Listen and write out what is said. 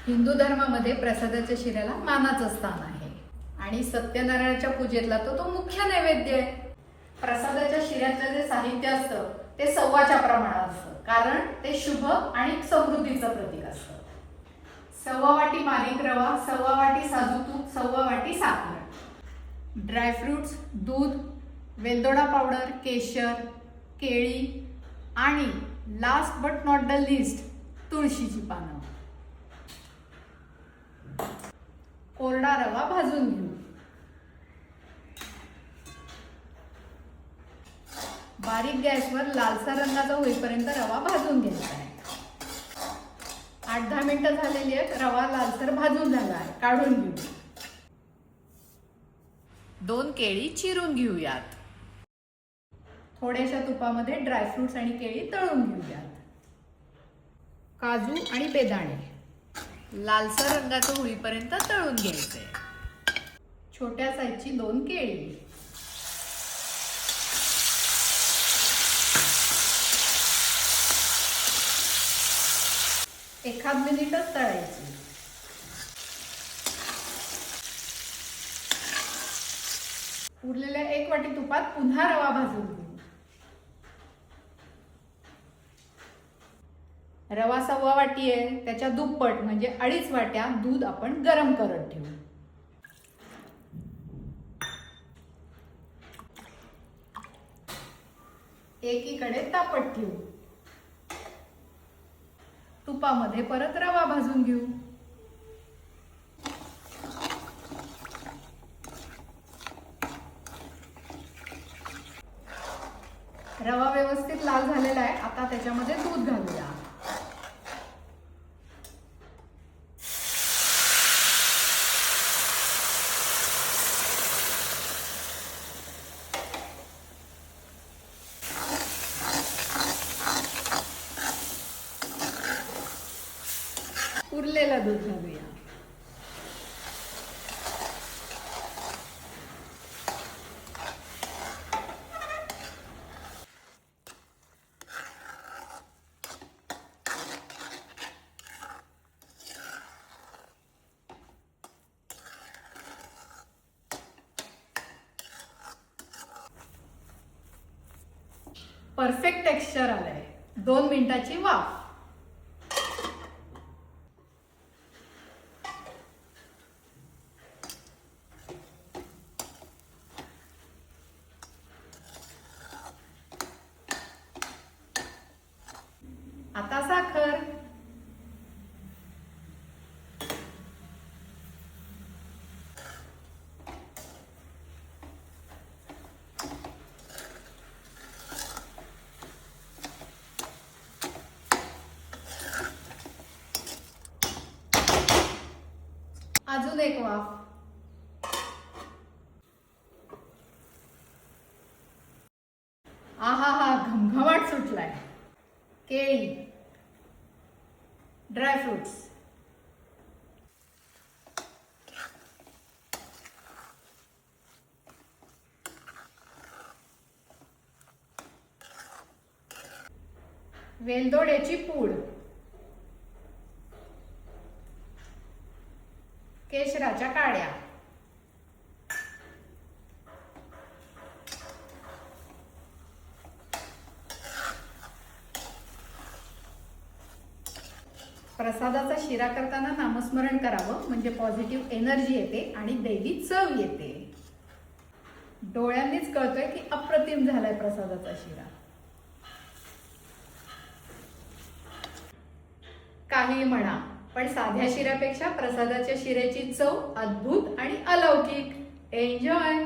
हिंदू धर्मामध्ये प्रसादाच्या शिऱ्याला मानाचं स्थान आहे आणि सत्यनारायणाच्या पूजेतला तो मुख्य नैवेद्य आहे. प्रसादाच्या शिऱ्यातलं जे साहित्य असतं ते सव्वाच्या प्रमाणात असतं, कारण ते शुभ आणि समृद्धीचं प्रतीक असतं. 1.25 वाटी बारीक रवा, 1.25 वाटी साजूक तूप, 1.25 वाटी साखर, ड्रायफ्रुट्स, दूध, वेलदोडा पावडर, केशर, केळी आणि last but not the list तुळशीची पानं. कोरडा रवा भाजून घेऊ. बारीक गॅसवर लालसर रंगाचा होईपर्यंत रवा भाजून घ्यायचा आहे. 8-10 मिनिटं झालेली आहेत. रवा लालसर भाजून झाला आहे. काढून घेऊ. 2 केळी चिरून घेऊयात. थोड्याशा तुपामध्ये ड्रायफ्रुट्स आणि केळी तळून घेऊयात. काजू आणि बेदाणे लालसर रंगाचं होईपर्यंत तळून घ्यायचे. छोट्या साईजची 2 केळी, एखाद मिनिटच तळायची. उरलेल्या 1 वाटी तुपात पुन्हा रवा भाजून घेऊ. रवा 1.25 वाटी आहे, त्याच्या दुप्पट म्हणजे 2.5 वाट्या दूध आपण गरम करत ठेवू. एकीकडे तापत ठेवू. तुपामध्ये परत रवा भाजून घेऊ. रवा व्यवस्थित लाल झालेला आहे. आता त्याच्यामध्ये दूध घालूया. उरलेलं दूध घालूया. परफेक्ट टेक्स्चर आलंय. 2 मिनिटाची वाफ. आता साखर. अजून 1 वाफ. आहा, घमघमाट सुटलाय. केळी, ड्रायफ्रुट्स, वेलदोड्याची पूड, केशराच्या काड्या, प्रसादाचा शिरा करताना नामस्मरण करावं, म्हणजे पॉझिटिव्ह एनर्जी येते आणि दैवी चव येते. डोळ्यांनीच कळतोय की अप्रतिम झालाय प्रसादाचा शिरा. काही म्हणा, पण साध्या शिऱ्यापेक्षा प्रसादाच्या शिऱ्याची चव अद्भुत आणि अलौकिक. एन्जॉय.